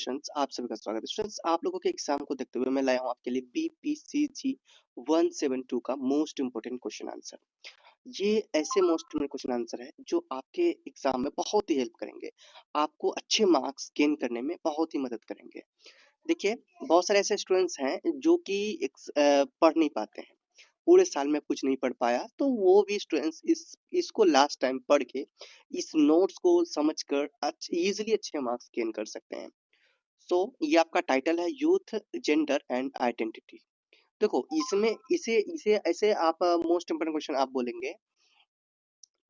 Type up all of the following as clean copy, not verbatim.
Students, आप सभी का स्वागत है। स्टूडेंट्स, आप लोगों के एग्जाम को देखते हुए मैं लाया हूं आपके लिए बीपीसीजी 172 का मोस्ट इंपोर्टेंट क्वेश्चन आंसर। ये ऐसे मोस्ट इंपोर्टेंट क्वेश्चन आंसर है जो आपके एग्जाम में बहुत ही हेल्प करेंगे, आपको अच्छे मार्क्स गेन करने में बहुत ही मदद करेंगे। देखिए, बहुत सारे ऐसे स्टूडेंट्स हैं जो कि पढ़ नहीं पाते हैं, पूरे साल में कुछ नहीं पढ़ पाया, तो वो भी स्टूडेंट्स इसको लास्ट टाइम पढ़ के इस नोट्स को समझकर इजीली अच्छे मार्क्स गेन कर सकते हैं। सो ये आपका टाइटल है यूथ, जेंडर एंड आइडेंटिटी। देखो, इसमें इसे इसे ऐसे आप मोस्ट इंपोर्टेंट क्वेश्चन आप बोलेंगे।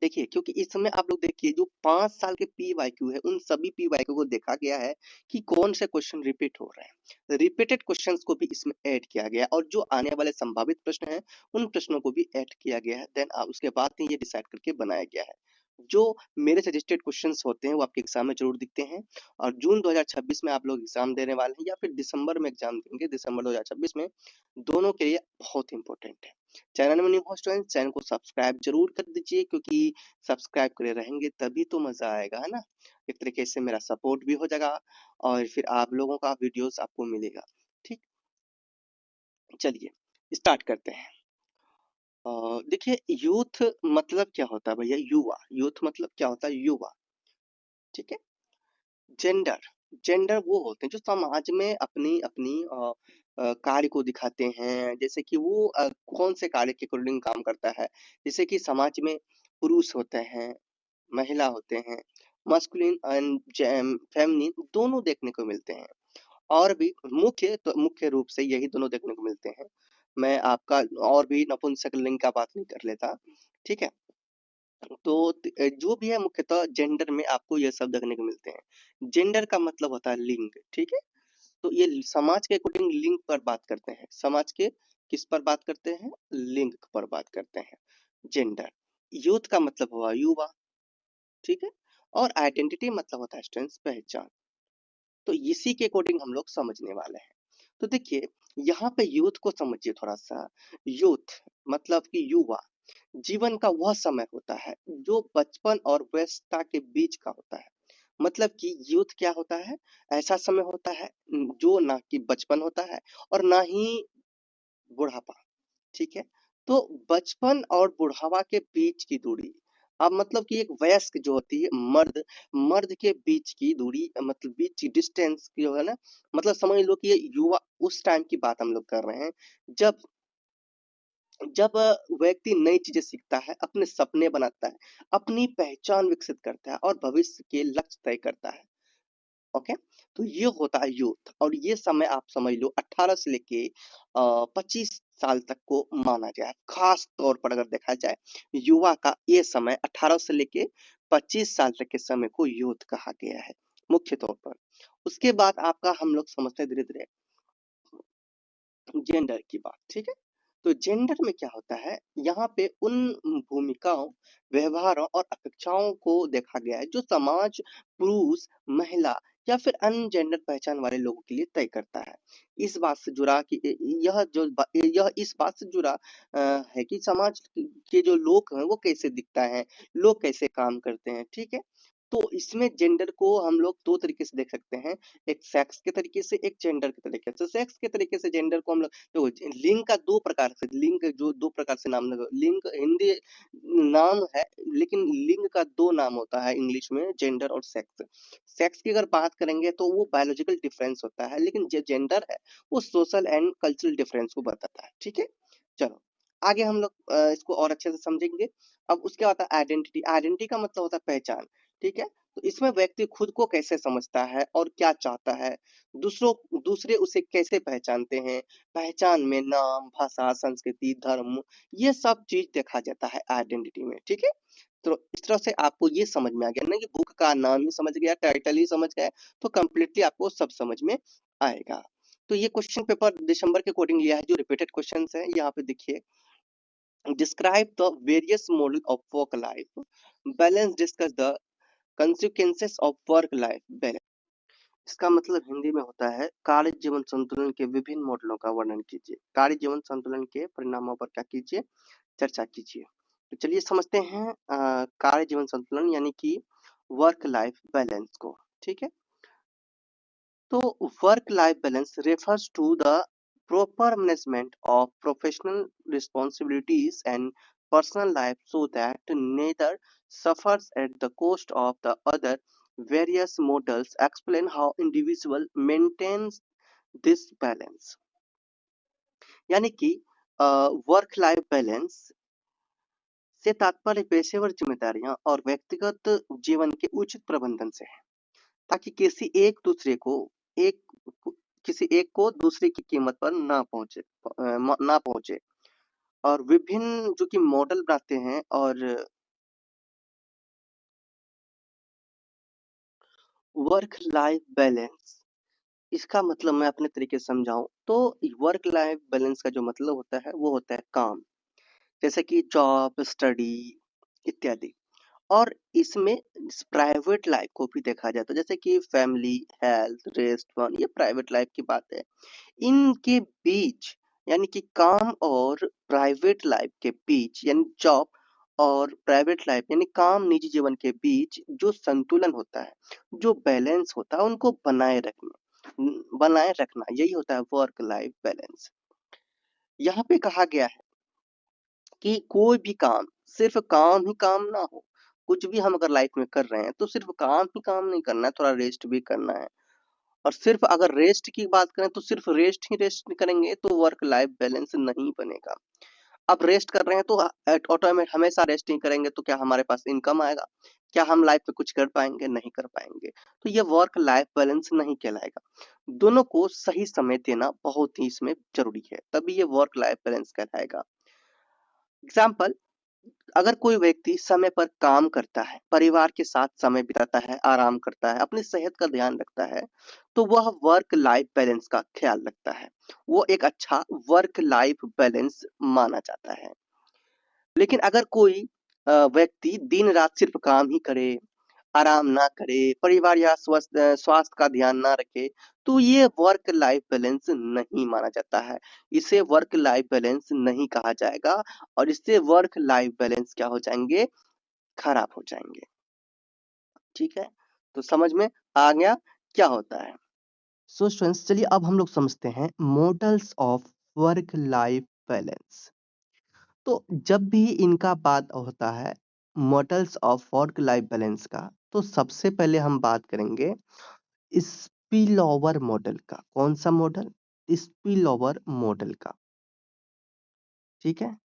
देखिए, क्योंकि इस समय आप लोग देखिए जो 5 साल के पीवाईक्यू है, उन सभी पीवाईक्यू को देखा गया है कि कौन से क्वेश्चन रिपीट हो रहे हैं। रिपीटेड क्वेश्चंस को भी इसमें ऐड किया गया है और जो आने वाले संभावित प्रश्न हैं, उन प्रश्नों को भी ऐड किया गया है। देन उसके बाद ही ये डिसाइड करके बनाया गया है। जो मेरे सजेस्टेड क्वेश्चंस होते हैं वो आपके एग्जाम में जरूर दिखते हैं और जून 2026 में आप लोग एग्जाम देने वाले हैं या फिर दिसंबर में एग्जाम देंगे, दिसंबर 2026 में, दोनों के लिए बहुत इंपॉर्टेंट है। चैनल में न्यू हो स्टूडेंट, चैनल को सब्सक्राइब जरूर कर दीजिए, क्योंकि सब्सक्राइब करे रहेंगे तभी तो मजा आएगा, है ना। एक तरीके से मेरा सपोर्ट भी हो जाएगा और फिर आप लोगों का वीडियोस आपको मिलेगा। ठीक, चलिए स्टार्ट करते हैं। देखिए, यूथ मतलब क्या होता है भैया? युवा। यूथ मतलब क्या होता है? युवा। ठीक है। जेंडर, जेंडर वो होते हैं जो समाज में अपनी अपनी कार्य को दिखाते हैं, जैसे कि वो कौन से कार्य के अकॉर्डिंग काम करता है। जैसे कि समाज में पुरुष होते हैं, महिला होते हैं, मस्कुलिन एंड फेमिनिन दोनों देखने को मिलते हैं। और भी मुख्य रूप से यही दोनों देखने को मिलते हैं। मैं आपका और भी नपुंसक लिंग का बात नहीं कर लेता। ठीक है। तो जो भी है मुख्यतः जेंडर में आपको ये सब देखने को मिलते हैं। जेंडर का मतलब होता है लिंग। ठीक है। तो ये समाज के अकॉर्डिंग लिंग पर बात करते हैं। समाज के किस पर बात करते हैं? लिंग पर बात करते हैं। जेंडर। यूथ का मतलब हुआ युवा। ठीक है। और आइडेंटिटी मतलब होता है स्टूडेंट्स पहचान। तो इसी के अकॉर्डिंग हम लोग समझने वाले हैं। तो देखिए, यहाँ पे यूथ को समझिए थोड़ा सा। यूथ मतलब कि युवा जीवन का वह समय होता है जो बचपन और वयस्कता के बीच का होता है। मतलब कि यूथ क्या होता है? ऐसा समय होता है जो ना कि बचपन होता है और ना ही बुढ़ापा। ठीक है। तो बचपन और बुढ़ावा के बीच की दूरी, अब मतलब कि एक वयस्क जो होती है, मर्द, मर्द के बीच की दूरी, मतलब बीच की डिस्टेंस जो है ना, मतलब समझ लो कि ये युवा उस टाइम की बात हम लोग कर रहे हैं जब जब व्यक्ति नई चीजें सीखता है, अपने सपने बनाता है, अपनी पहचान विकसित करता है और भविष्य के लक्ष्य तय करता है। ओके। तो ये होता है यूथ और ये समय आप समझ लो 18 से लेके 25 साल तक को माना गया है। खास तौर पर अगर देखा जाए, युवा का ये समय 18 से लेके 25 साल तक के समय को यूथ कहा गया है मुख्य तौर पर। उसके बाद आपका हम लोग समझते हैं धीरे धीरे जेंडर की बात। ठीक है। तो जेंडर में क्या होता है? यहाँ पे उन भूमिकाओं, व्यवहारों और अपेक्षाओं को देखा गया है जो समाज पुरुष, महिला या फिर अन्य जेंडर पहचान वाले लोगों के लिए तय करता है। इस बात से जुड़ा कि यह इस बात से जुड़ा है कि समाज के जो लोग हैं वो कैसे दिखता है, लोग कैसे काम करते हैं। ठीक है। तो इसमें जेंडर को हम लोग दो तरीके से देख सकते हैं, एक सेक्स के तरीके से, एक जेंडर के तरीके से। सेक्स के तरीके से जेंडर को हम लोग देखो, लिंग का दो प्रकार से, लिंग जो दो प्रकार से नाम लगा, लिंग हिंदी नाम है लेकिन लिंग का दो नाम होता है इंग्लिश में, जेंडर और सेक्स। सेक्स की अगर बात करेंगे तो वो बायोलॉजिकल डिफरेंस होता है, लेकिन जो जेंडर है वो सोशल एंड कल्चरल डिफरेंस को बताता है। ठीक है। चलो आगे हम लोग इसको और अच्छे से समझेंगे। अब उसके बाद आइडेंटिटी। आइडेंटिटी का मतलब होता है पहचान। ठीक है। तो इसमें व्यक्ति खुद को कैसे समझता है और क्या चाहता है, दूसरे उसे कैसे पहचानते हैं। पहचान में नाम, भाषा, संस्कृति, धर्म, ये सब चीज देखा जाता है आइडेंटिटी में। ठीक है। तो इस तरह से आपको ये समझ में आ गया ना कि बुक का नाम ही समझ गया, टाइटल ही समझ गया, तो कम्प्लीटली आपको सब समझ में आएगा। तो ये क्वेश्चन पेपर दिसंबर के अकॉर्डिंग लिया है, जो रिपीटेड क्वेश्चन है। यहाँ पे देखिए, describe the various model of work life balance, discuss the consequences of work life balance। इसका मतलब हिंदी में होता है कार्य जीवन संतुलन के विभिन्न मॉडलों का वर्णन कीजिए। कार्य जीवन संतुलन के परिणामों पर क्या कीजिए? चर्चा कीजिए। तो चलिए समझते हैं कार्य जीवन संतुलन यानी कि वर्क लाइफ बैलेंस को। ठीक है। तो work life balance refers to the proper management of professional responsibilities and personal life so that neither suffers at the cost of the other. Various models explain how individual maintains this balance. यानी कि work life balance से तात्पर्य पेशेवर जिम्मेदारियां और व्यक्तिगत जीवन के उचित प्रबंधन से है, ताकि एक किसी एक को दूसरे की कीमत पर ना पहुंचे। और विभिन्न जो कि मॉडल बनाते हैं और वर्क लाइफ बैलेंस, इसका मतलब मैं अपने तरीके से समझाऊं तो वर्क लाइफ बैलेंस का जो मतलब होता है वो होता है काम, जैसे कि जॉब, स्टडी इत्यादि। और इसमें प्राइवेट लाइफ को भी देखा जाए तो जैसे कि फैमिली, हेल्थ, रेस्ट, फन, ये प्राइवेट लाइफ की बात है। इनके बीच यानी कि काम और प्राइवेट लाइफ के बीच यानी जॉब और प्राइवेट लाइफ यानी काम निजी जीवन के बीच जो संतुलन होता है, जो बैलेंस होता है, उनको बनाए रखना यही होता है वर्क लाइफ बैलेंस। यहाँ पे कहा गया है कि कोई भी काम सिर्फ काम ही काम ना हो। कुछ भी हम अगर लाइफ में कर रहे हैं तो सिर्फ काम ही काम नहीं करना है, थोड़ा रेस्ट भी करना है। और सिर्फ अगर रेस्ट की बात करें तो सिर्फ रेस्ट ही रेस्ट करेंगे तो वर्क लाइफ बैलेंस नहीं बनेगा। अब रेस्ट कर रहे हैं तो ऑटोमेट हमेशा रेस्ट नहीं करेंगे तो क्या हमारे पास इनकम आएगा? क्या हम लाइफ में कुछ कर पाएंगे? नहीं कर पाएंगे। तो ये वर्क लाइफ बैलेंस नहीं कहलाएगा। दोनों को सही समय देना बहुत ही इसमें जरूरी है, तभी ये वर्क लाइफ बैलेंस कहलाएगा। एग्जाम्पल, अगर कोई व्यक्ति समय पर काम करता है, परिवार के साथ समय बिताता है, आराम करता है, अपनी सेहत का ध्यान रखता है, तो वह वर्क लाइफ बैलेंस का ख्याल रखता है। वो एक अच्छा वर्क लाइफ बैलेंस माना जाता है। लेकिन अगर कोई व्यक्ति दिन रात सिर्फ काम ही करे, आराम ना करे, परिवार या स्वास्थ्य का ध्यान ना रखे, तो ये वर्क लाइफ बैलेंस नहीं माना जाता है। इसे वर्क लाइफ बैलेंस नहीं कहा जाएगा और इससे वर्क लाइफ बैलेंस क्या हो जाएंगे? खराब हो जाएंगे। ठीक है, तो समझ में आ गया क्या होता है। सो स्टूडेंट्स, चलिए अब हम लोग समझते हैं models of work life balance. तो जब भी इनका बात होता है models of work life balance का, तो सबसे पहले हम बात करेंगे स्पिलओवर मॉडल का। कौन सा मॉडल? स्पिलओवर मॉडल का। ठीक है,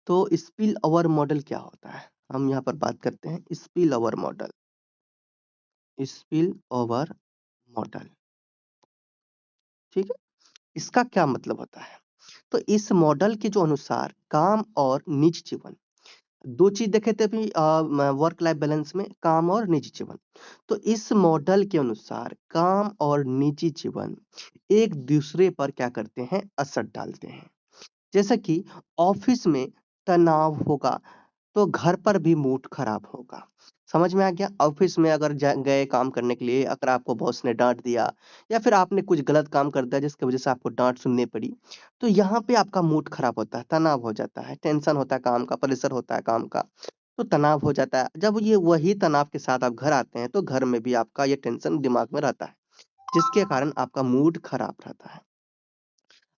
तो स्पिलओवर मॉडल क्या होता है हम यहाँ पर बात करते हैं। स्पिलओवर मॉडल, स्पिलओवर मॉडल, ठीक है, इसका क्या मतलब होता है? तो इस मॉडल के जो अनुसार काम और निजी जीवन, दो चीज देखे थे अभी वर्क लाइफ बैलेंस में, काम और निजी जीवन। तो इस मॉडल के अनुसार काम और निजी जीवन एक दूसरे पर क्या करते हैं? असर डालते हैं। जैसे कि ऑफिस में तनाव होगा तो घर पर भी मूड खराब होगा। समझ में आ गया? ऑफिस में अगर गए काम करने के लिए, अगर आपको बॉस ने डांट दिया या फिर आपने कुछ गलत काम कर दिया जिसकी वजह से आपको डांट सुननी पड़ी, तो यहाँ पे आपका मूड खराब होता है, तनाव हो जाता है, टेंशन होता है काम का, प्रेशर होता है काम का, तो तनाव हो जाता है। जब ये वही तनाव के साथ आप घर आते हैं तो घर में भी आपका ये टेंशन दिमाग में रहता है, जिसके कारण आपका मूड खराब रहता है।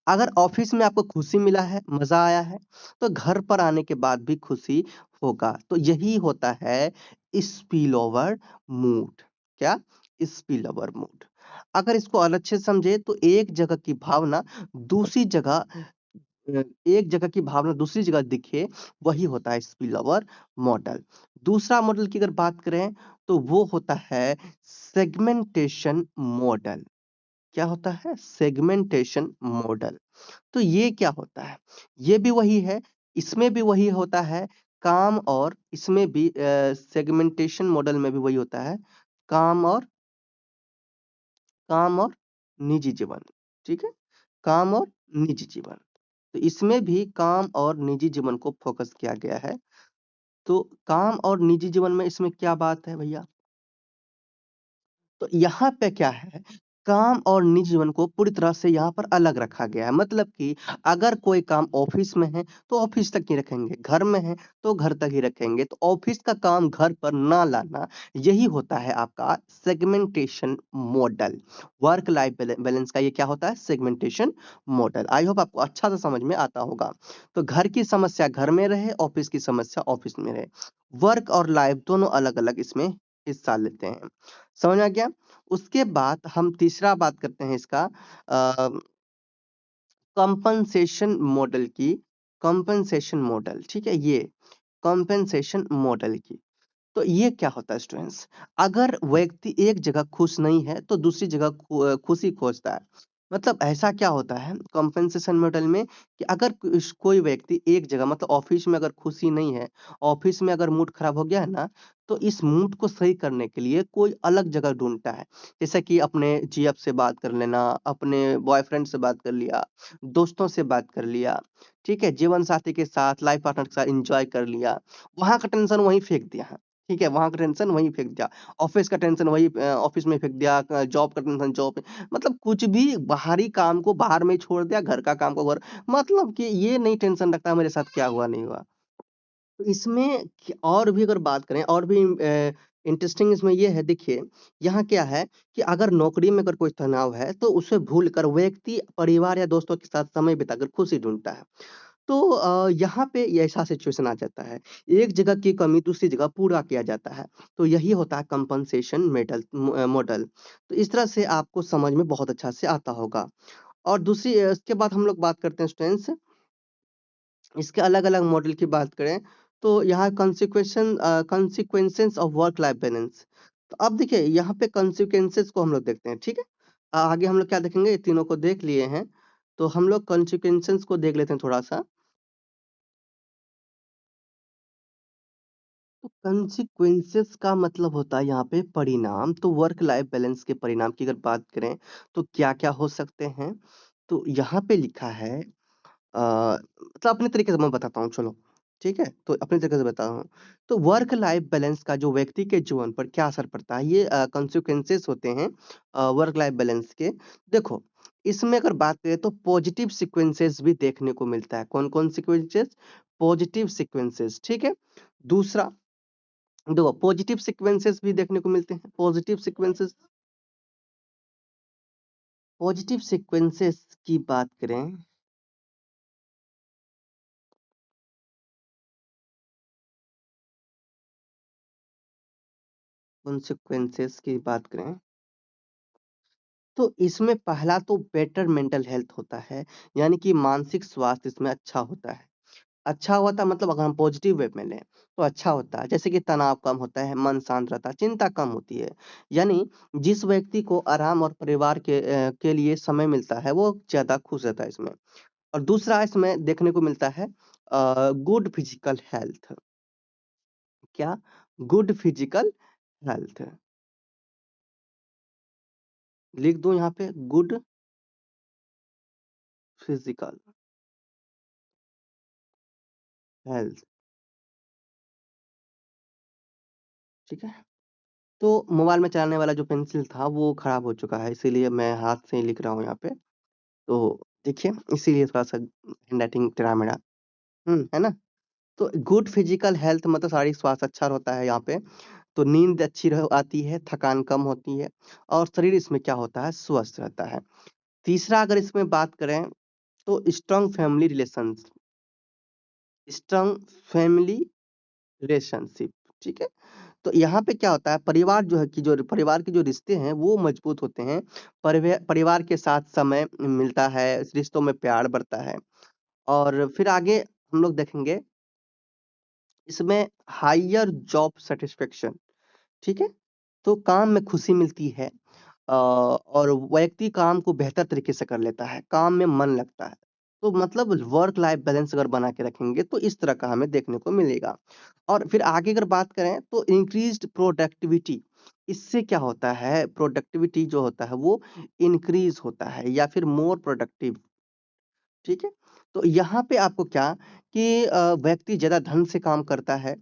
अगर ऑफिस में आपको खुशी मिला है, मजा आया है, तो घर पर आने के बाद भी खुशी होगा। तो यही होता है स्पिलओवर मूड। क्या? Spillover mood. अगर इसको अलग से समझे तो एक जगह की भावना दूसरी जगह दिखे, वही होता है स्पिलओवर मॉडल। दूसरा मॉडल की अगर बात करें तो वो होता है सेगमेंटेशन मॉडल। क्या होता है? Segmentation model. तो ये क्या होता है? ये भी वही है, इसमें भी वही होता है, काम और इसमें भी सेगमेंटेशन मॉडल में भी वही होता है, काम और काम और निजी जीवन। ठीक है, काम और निजी जीवन। तो इसमें भी काम और निजी जीवन को फोकस किया गया है। तो काम और निजी जीवन में इसमें क्या बात है भैया? तो यहाँ पे क्या है? काम और निजी जीवन को पूरी तरह से यहाँ पर अलग रखा गया है। मतलब कि अगर कोई काम ऑफिस में है तो ऑफिस तक ही रखेंगे, घर में है तो घर तक ही रखेंगे। तो ऑफिस का काम घर पर ना लाना, यही होता है आपका segmentation model. Work life balance का ये क्या होता है? Segmentation model. आई होप आपको अच्छा से समझ में आता होगा। तो घर की समस्या घर में रहे, ऑफिस की समस्या ऑफिस में रहे। वर्क और लाइफ दोनों अलग-अलग इसमें हिस्सा लेते हैं। समझ में आ गया? उसके बाद हम तीसरा बात करते हैं इसका कंपनसेशन मॉडल की। कंपनसेशन मॉडल, ठीक है, ये कंपनसेशन मॉडल की। तो ये क्या होता है स्टूडेंट्स? अगर व्यक्ति एक जगह खुश नहीं है तो दूसरी जगह खुशी खोजता है। मतलब ऐसा क्या होता है कंपनसेशन मॉडल में कि अगर कोई व्यक्ति एक जगह मतलब ऑफिस में अगर खुशी नहीं है, ऑफिस में अगर मूड खराब हो गया है ना, तो इस मूड को सही करने के लिए कोई अलग जगह ढूंढता है। जैसे कि अपने जीएफ से बात कर लेना, अपने बॉयफ्रेंड से बात कर लिया, दोस्तों से बात कर लिया, ठीक है, जीवन साथी के साथ, लाइफ पार्टनर के साथ एंजॉय कर लिया, वहां का टेंशन वहीं फेंक दिया है। ठीक है, वहाँ का टेंशन वहीं फेंक दिया, ऑफ़िस का टेंशन वहीं ऑफ़िस में फेंक दिया, जॉब का टेंशन जॉब में, मतलब कुछ भी बाहरी काम को बाहर में ही छोड़ दिया, घर का काम को घर, मतलब कि ये नहीं टेंशन रखता मेरे साथ क्या हुआ, नहीं हुआ। तो इसमें और भी अगर बात करें और भी इंटरेस्टिंग इसमें ये है, देखिए यहाँ क्या है कि अगर नौकरी में अगर कोई तनाव है तो उसे भूल कर व्यक्ति परिवार या दोस्तों के साथ समय बिताकर खुशी ढूंढता है। तो यहाँ पे ये ऐसा सिचुएशन आ जाता है, एक जगह की कमी दूसरी जगह पूरा किया जाता है। तो यही होता है कंपनसेशन मॉडल। तो इस तरह से आपको समझ में बहुत अच्छा से आता होगा। और दूसरी इसके बाद हम लोग बात करते हैं स्टूडेंट्स, इसके अलग-अलग मॉडल की बात करें, तो यहाँ consequences of work life balance. तो अब देखिए यहाँ पे consequences को हम लोग देखते हैं, ठीक है? आगे हम लोग क्या देखेंगे, ये तीनों को देख लिए हैं, तो हम लोग consequences को देख लेते हैं थोड़ा-सा। तो consequences का मतलब होता है यहाँ पे परिणाम। तो वर्क लाइफ बैलेंस के परिणाम की अगर बात करें, तो क्या-क्या हो सकते हैं? तो यहाँ पे लिखा है मतलब अपने तरीके से मैं बताता हूँ, चलो, ठीक है? तो अपने तरीके से बताता हूँ। तो वर्क लाइफ बैलेंस का जो व्यक्ति के जीवन पर क्या असर पड़ता है, ये कॉन्सिक्वेंसेस होते हैं वर्क लाइफ बैलेंस के। देखो, इसमें अगर बात करें तो पॉजिटिव सीक्वेंसेस भी देखने को मिलता है। कौन-कौन सीक्वेंसेस? पॉजिटिव सीक्वेंसेस, ठीक है? दूसरा, देखो पॉजिटिव सीक्वेंसेस भी देखने को मिलते हैं। पॉजिटिव सीक्वेंसेस की बात करें, कॉन्सिक्वेंसेस की बात करें तो इसमें पहला तो बेटर मेंटल हेल्थ होता है, यानी कि मानसिक स्वास्थ्य इसमें अच्छा होता है। अच्छा होता है मतलब अगर हम पॉजिटिव वे में लें, तो अच्छा होता है। जैसे कि तनाव कम होता है, मन शांत रहता है, चिंता कम होती है। यानी जिस व्यक्ति को आराम और परिवार के लिए समय मिलता है, वो ज़्यादा खुश रहता है इसमें। और दूसरा इसमें देखने को मिलता है गुड फिजिकल हेल्थ। क्या? Good physical health. लिख दूँ यहाँ पे गुड फिजिकल हेल्थ, ठीक है? तो मोबाइल में चलाने वाला जो पेंसिल था वो खराब हो चुका है, इसीलिए मैं हाथ से ही लिख रहा हूँ यहाँ पे। तो देखिए इसीलिए थोड़ा-सा हैंडराइटिंग टेढ़ा-मेढ़ा है ना? तो गुड फिजिकल हेल्थ मतलब शारीरिक स्वास्थ्य अच्छा होता है यहाँ पे। तो नींद अच्छी रह आती है, थकान कम होती है और शरीर इसमें क्या होता है, स्वस्थ रहता है। तीसरा अगर इसमें बात करें तो स्ट्रॉन्ग फैमिली रिलेशनशिप, ठीक है? तो यहाँ पे क्या होता है, परिवार जो है कि जो परिवार के जो रिश्ते हैं वो मजबूत होते हैं। परिवार के साथ समय मिलता है, रिश्तों में प्यार बढ़ता है। और फिर आगे हम लोग देखेंगे इसमें हायर जॉब सैटिस्फैक्शन, ठीक है? तो काम में खुशी मिलती है और व्यक्ति काम को बेहतर तरीके से कर लेता है, काम में मन लगता है। तो मतलब वर्क लाइफ बैलेंस अगर बना के रखेंगे तो इस तरह का हमें देखने को मिलेगा। और फिर आगे अगर बात करें तो इंक्रीज़्ड प्रोडक्टिविटी, इससे क्या होता है, प्रोडक्टिविटी जो होता है वो इंक्रीज़ होता है या फिर मोर प्रोडक्टिव, ठीक है? तो यहाँ पे आपको क्या कि व्यक्ति ज़्यादा धन से काम करता है,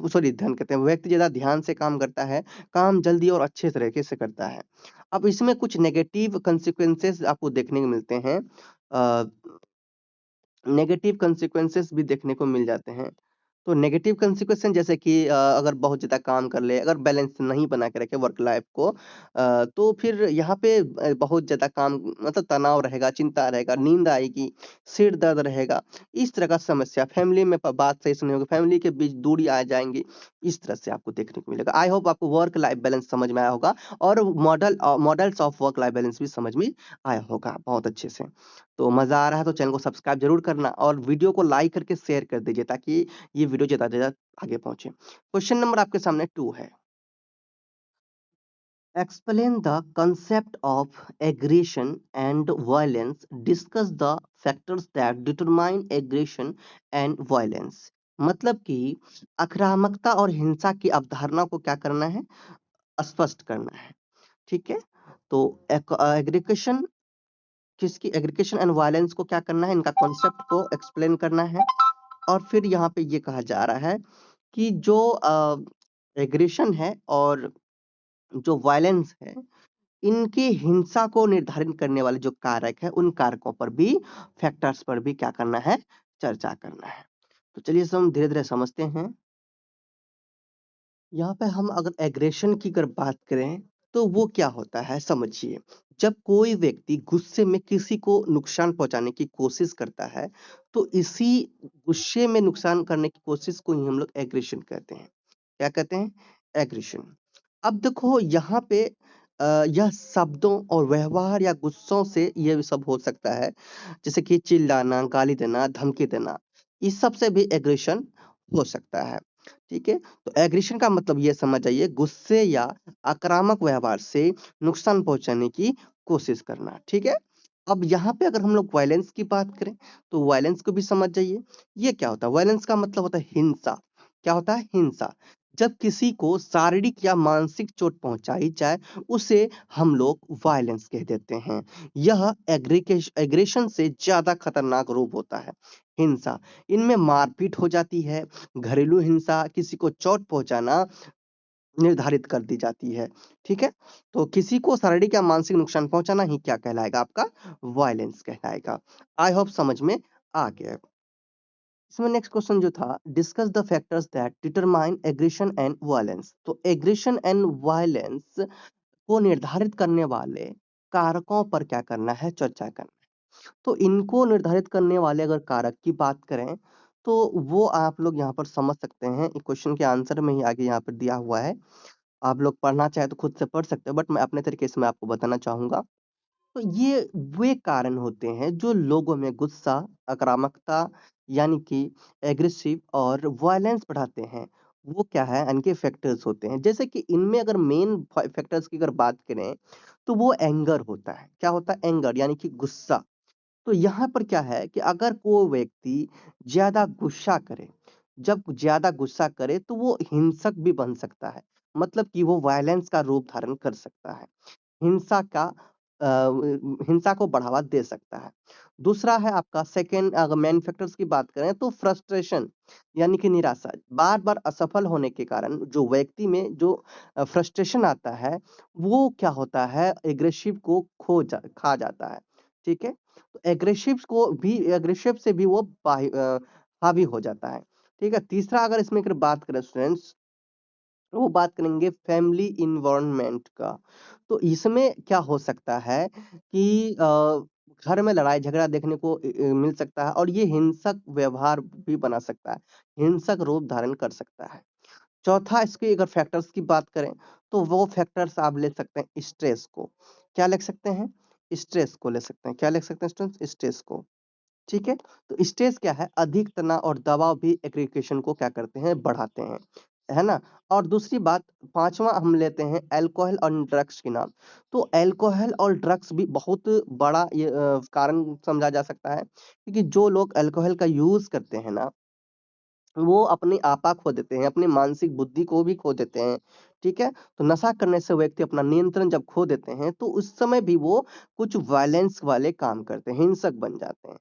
सॉरी धन कहते हैं, व्यक्ति ज़्यादा ध्यान से काम करता है, काम जल्दी और अच्छे तरीके से करता है। अब इसमें कुछ नेगेटिव consequences आपको देखने को मिलते हैं। अ, नेगेटिव consequences भी देखने को मिल जाते हैं। तो नेगेटिव consequences जैसे कि अगर बहुत ज़्यादा काम कर ले, अगर बैलेंस नहीं बना के रखे वर्क लाइफ को, तो फिर यहाँ पे बहुत ज़्यादा काम मतलब तनाव रहेगा, चिंता रहेगा, नींद आएगी, सिर दर्द रहेगा, इस तरह का समस्या, फैमिली में बात सही से नहीं होगी, फैमिली के बीच दूरी आ जाएँगी, इस तरह से आपको देखने को मिलेगा। आई होप आपको वर्क लाइफ बैलेंस समझ में आया होगा और models of work life balance भी समझ में आया होगा बहुत अच्छे से। तो मज़ा आ रहा है तो चैनल को सब्सक्राइब ज़रूर करना और वीडियो को लाइक करके शेयर कर दीजिए ताकि ये वीडियो ज़्यादा से ज़्यादा आगे पहुँचे। क्वेश्चन नंबर आपके सामने 2 है। Explain the concept of aggression and violence. Discuss the factors that determine aggression and violence. मतलब कि आक्रामकता और हिंसा की अवधारणा को क्या करना है? स्पष्ट करना है। ठीक है? तो एग्रीगेशन किसकी एग्रीगेशन एंड वायलेंस को क्या करना है? इनका कॉन्सेप्ट को एक्सप्लेन करना है और फिर यहाँ पे ये कहा जा रहा है कि जो एग्रेशन है और जो वायलेंस है, इनकी हिंसा को निर्धारित करने वाले जो कारक है, उन कारकों पर भी, फैक्टर्स पर भी क्या करना है? चर्चा करना है। तो चलिए इसे हम धीरे-धीरे समझते हैं। यहाँ पे हम अगर एग्रेशन की अगर बात करें, तो वो क्या होता है समझिए। जब कोई व्यक्ति गुस्से में किसी को नुकसान पहुँचाने की कोशिश करता है, तो इसी गुस्से में नुकसान करने की कोशिश को ही हम लोग एग्रेशन कहते हैं। क्या कहते हैं? एग्रेशन। अब देखो यहाँ पे यह शब्दों और व्यवहार या गुस्सों से ये सब हो सकता है, जैसे कि चिल्लाना, गाली देना, धमकी देना, इस सब से भी एग्रेशन हो सकता है। ठीक है? तो एग्रेशन का मतलब ये समझ जाइए गुस्से या आक्रामक व्यवहार से नुकसान पहुँचाने की कोशिश करना, ठीक है? अब यहाँ पे अगर हम लोग वायलेंस की बात करें, तो वायलेंस को भी समझ जाइए। ये क्या होता है? वायलेंस का मतलब होता है हिंसा। क्या होता है? हिंसा। जब किसी को शारीरिक या मानसिक चोट पहुँचाई जाए, उसे हम लोग वायलेंस कह देते हैं। यह एग्रेशन से ज़्यादा खतरनाक रूप होता है, हिंसा। इनमें मारपीट हो जाती है, घरेलू हिंसा, किसी को चोट पहुँचाना निर्धारित कर दी जाती है, ठीक है? तो किसी को शारीरिक या मानसिक नुकसान पहुँचाना ही क्या कहलाएगा आपका? वायलेंस कहलाएगा। आई होप समझ में आ गया है। इसमें नेक्स्ट क्वेश्चन जो था discuss the factors that determine aggression and violence. तो एग्रेशन एंड वायलेंस को निर्धारित करने वाले कारकों पर क्या करना है? चर्चा करना है। तो इनको निर्धारित करने वाले अगर कारक की बात करें, तो वो आप लोग यहाँ पर समझ सकते हैं। क्वेश्चन के आंसर में ही आगे यहाँ पर दिया हुआ है। आप लोग पढ़ना चाहें तो खुद से पढ़ सकते हो बट मैं अपने तरीके से मैं आपको बताना चाहूँगा। तो ये वे कारण होते हैं जो लोगों में गुस्सा, आक्रामकता यानी कि एग्रेसिव और वायलेंस बढ़ाते हैं। वो क्या है? इनके फैक्टर्स होते हैं। जैसे कि इनमें अगर मेन फैक्टर्स की अगर बात करें, तो वो एंगर होता है। क्या होता है? एंगर यानी कि गुस्सा। तो यहाँ पर क्या है कि अगर कोई व्यक्ति ज़्यादा गुस्सा करे, जब ज़्यादा गुस्सा करे तो वो हिंसक भी बन सकता है। मतलब कि वो वायलेंस का रूप धारण कर सकता है। हिंसा का हिंसा को बढ़ावा दे सकता है। दूसरा है आपका सेकंड अगर मैन्युफैक्चरर्स की बात करें तो फ्रस्ट्रेशन यानी कि निराशा। बार-बार असफल होने के कारण जो व्यक्ति में जो फ्रस्ट्रेशन आता है, वो क्या होता है एग्रेसिव को खा जाता है। ठीक है? तो एग्रेसिव से भी वो हावी हो जाता है। ठीक है? तीसरा अगर इसमें अगर बात करें स्टूडेंट्स वो बात करेंगे फैमिली एनवायरनमेंट का। तो इसमें क्या हो सकता है कि घर में लड़ाई झगड़ा देखने को मिल सकता है और ये हिंसक व्यवहार भी बना सकता है, हिंसक रूप धारण कर सकता है। चौथा इसके अगर फैक्टर्स की बात करें, तो वो फैक्टर्स आप ले सकते हैं स्ट्रेस को। क्या लिख सकते हैं? स्ट्रेस को ले सकते हैं। क्या लिख सकते हैं स्टूडेंट्स? स्ट्रेस को। ठीक है? तो स्ट्रेस क्या है? अधिक तनाव और दबाव भी एग्रीगेशन को क्या करते हैं? बढ़ाते हैं। है ना? और दूसरी बात 5वां हम लेते हैं अल्कोहल और ड्रग्स के नाम। तो अल्कोहल और ड्रग्स भी बहुत बड़ा ये कारण समझा जा सकता है, क्योंकि जो लोग अल्कोहल का यूज़ करते हैं ना, वो अपनी आपा खो देते हैं, अपनी मानसिक बुद्धि को भी खो देते हैं। ठीक है? तो नशा करने से व्यक्ति अपना नियंत्रण जब खो देते हैं, तो उस समय भी वो कुछ वायलेंस वाले काम करते हैं, हिंसक बन जाते हैं।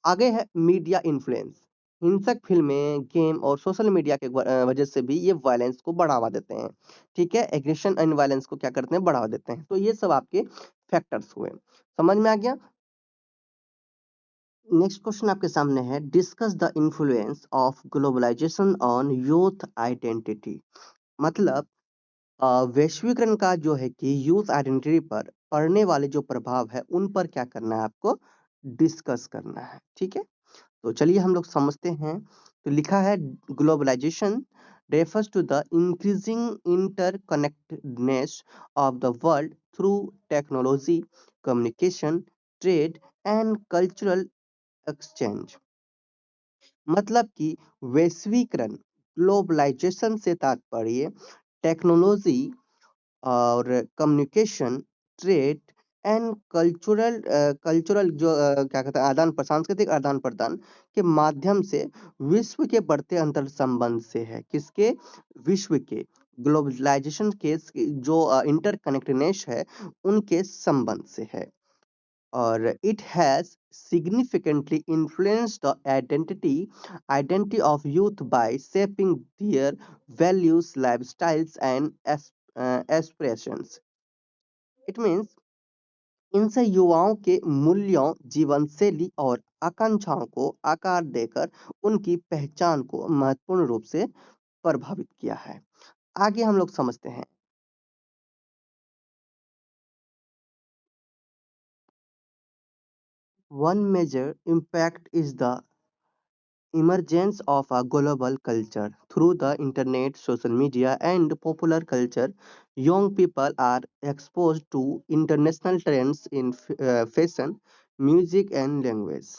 आगे है मीडिया इन्फ्लुएंस। हिंसक फिल्में, गेम और सोशल मीडिया के वजह से भी ये वायलेंस को बढ़ावा देते हैं। ठीक है, एग्रेशन एंड वायलेंस को क्या करते हैं, बढ़ावा देते हैं। तो ये सब आपके फैक्टर्स हुए। समझ में आ गया। नेक्स्ट क्वेश्चन आपके सामने है, discuss the influence of globalization on youth identity. मतलब वैश्वीकरण का जो है कि यूथ आइडेंटिटी पर पड़ने वाले जो प्रभाव है उन पर क्या करना है, आपको डिस्कस करना है। ठीक है, तो चलिए हम लोग समझते हैं। तो लिखा है, globalisation refers to the increasing interconnectedness of the world through technology, communication, trade and cultural exchange। मतलब कि वैश्वीकरण, ग्लोबलाइजेशन से तात्पर्य टेक्नोलॉजी और कम्युनिकेशन, ट्रेड एंड कल्चरल जो क्या कहते हैं, आदान सांस्कृतिक आदान प्रदान के माध्यम से विश्व के बढ़ते अंतर संबंध से है। किसके? विश्व के ग्लोबलाइजेशन के जो इंटरकनेक्टेडनेस है उनके संबंध से है। और it has significantly influenced the identity of youth by shaping their values, lifestyles and aspirations। It means इनसे युवाओं के मूल्यों, जीवन शैली और आकांक्षाओं को आकार देकर उनकी पहचान को महत्वपूर्ण रूप से प्रभावित किया है। आगे हम लोग समझते हैं। One major impact is the emergence of a global culture through the internet, social media, and popular culture. Young people are exposed to international trends in fashion, music, and language.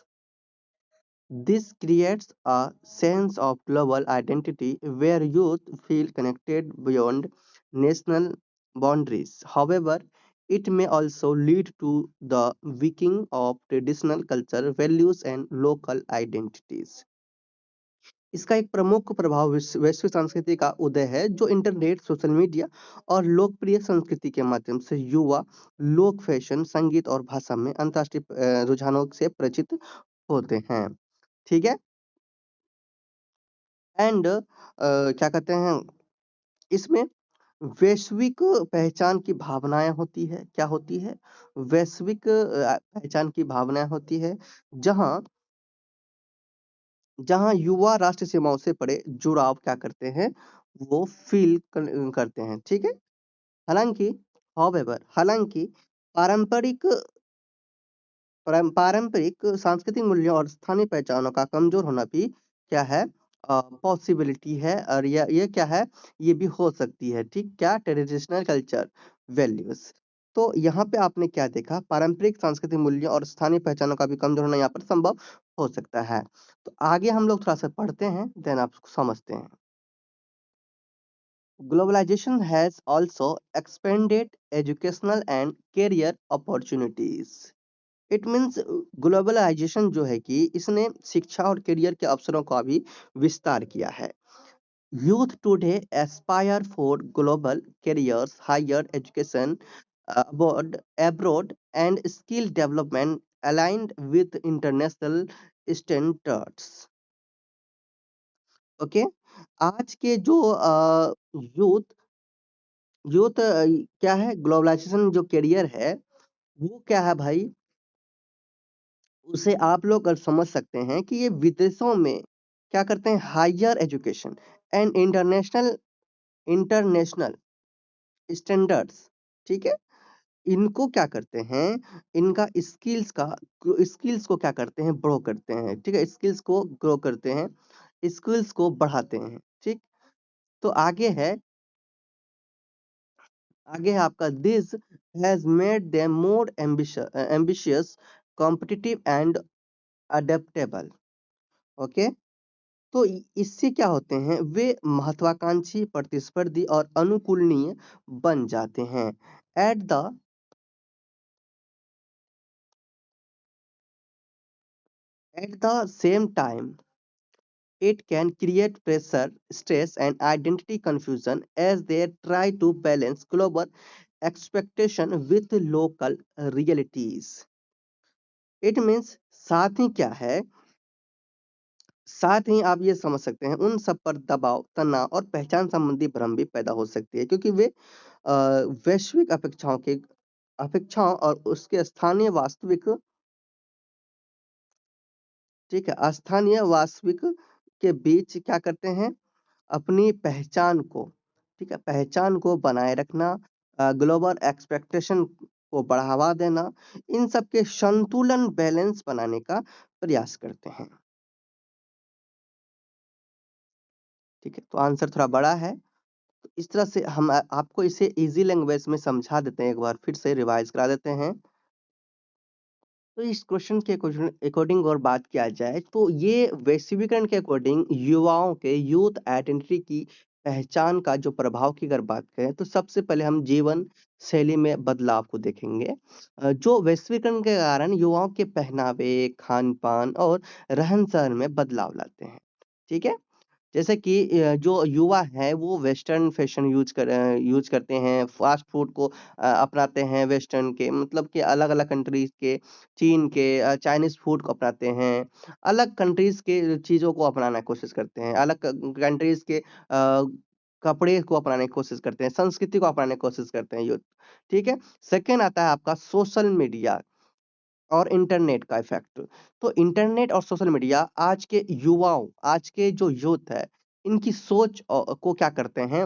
This creates a sense of global identity where youth feel connected beyond national boundaries. However, it may also lead to the weakening of traditional culture values and local identities। इसका एक प्रमुख प्रभाव वैश्विक संस्कृति का उदय है, जो internet, social media और लोकप्रिय संस्कृति के माध्यम से युवा लोक फैशन, संगीत और भाषा में अंतर्राष्ट्रीय रुझानों से परिचित होते हैं। ठीक है, एंड क्या कहते हैं, इसमें वैश्विक पहचान की भावनाएं होती है। क्या होती है? वैश्विक पहचान की भावनाएं होती है, जहां जहां युवा राष्ट्र सीमाओं से परे जुड़ाव क्या करते हैं, वो फील करते हैं। ठीक है, हालांकि हालांकि पारंपरिक पारंपरिक सांस्कृतिक मूल्यों और स्थानीय पहचानों का कमजोर होना भी क्या है, पॉसिबिलिटी है। और ये क्या है, ये भी हो सकती है। ठीक, क्या? Traditional culture values. तो यहाँ पे आपने क्या देखा, पारंपरिक सांस्कृतिक मूल्यों और स्थानीय पहचानों का भी कमजोर होना यहाँ पर संभव हो सकता है। तो आगे हम लोग थोड़ा सा पढ़ते हैं, देन आप समझते हैं। Globalization has also expanded educational and career opportunities। It means globalization जो है कि इसने शिक्षा और करियर के अवसरों का भी विस्तार किया है। Youth today aspire for global careers, higher education abroad and skill development aligned with international standards। Okay, आज के जो यूथ यूथ क्या है, ग्लोबलाइजेशन जो करियर है वो क्या है भाई, उसे आप लोग समझ सकते हैं कि ये विदेशों में क्या करते हैं, higher education and international international standards. ठीक है, इनको क्या करते हैं, इनका स्किल्स को क्या करते हैं, ग्रो करते हैं। ठीक है, स्किल्स को ग्रो करते हैं, स्किल्स को बढ़ाते हैं। ठीक, तो आगे है आपका, this has made them more ambitious, competitive and adaptable. Okay, तो इससे क्या होते हैं, वे महत्वाकांक्षी, प्रतिस्पर्धी और अनुकूलनीय बन जाते हैं। At the at the same time it can create pressure, stress and identity confusion as they try to balance global expectation with local realities। It means साथ ही क्या है, साथ ही आप ये समझ सकते हैं उन सब पर दबाव, तनाव और पहचान संबंधी भ्रम भी पैदा हो सकती है, क्योंकि वे अ, वैश्विक अपेक्षाओं और उसके स्थानीय वास्तविक, ठीक है, स्थानीय वास्तविक के बीच क्या करते हैं, अपनी पहचान को, ठीक है, पहचान को बनाए रखना, ग्लोबल एक्सपेक्टेशन को बढ़ावा देना, इन सब के संतुलन बैलेंस बनाने का प्रयास करते हैं। ठीक है, तो आंसर थोड़ा बड़ा है। तो इस तरह से हम आपको इसे इजी लैंग्वेज में समझा देते हैं, एक बार फिर से रिवाइज करा देते हैं। तो इस क्वेश्चन के अकॉर्डिंग और बात किया जाए तो ये वैश्वीकरण के अकॉर्डिंग युवाओं के यूथ आइडेंटिटी की पहचान का जो प्रभाव की अगर बात करें तो सबसे पहले हम जीवन शैली में बदलाव को देखेंगे। जो वैश्वीकरण के कारण युवाओं के पहनावे, खान पान और रहन सहन में बदलाव लाते हैं। ठीक है, जैसे कि जो युवा है वो वेस्टर्न फैशन यूज़ करते हैं, फ़ास्ट फूड को अपनाते हैं वेस्टर्न के, मतलब कि अलग-अलग कंट्रीज़ के, चीन के चाइनीज़ फूड को अपनाते हैं, अलग कंट्रीज़ के चीज़ों को अपनाने की कोशिश करते हैं, अलग कंट्रीज़ के कपड़े को अपनाने की कोशिश करते हैं, संस्कृति को अपनाने की कोशिश करते हैं यूथ, ठीक है? सेकंड आता है आपका सोशल मीडिया और इंटरनेट का इफ़ेक्ट। तो इंटरनेट और सोशल मीडिया आज के जो यूथ है, इनकी सोच को क्या करते हैं,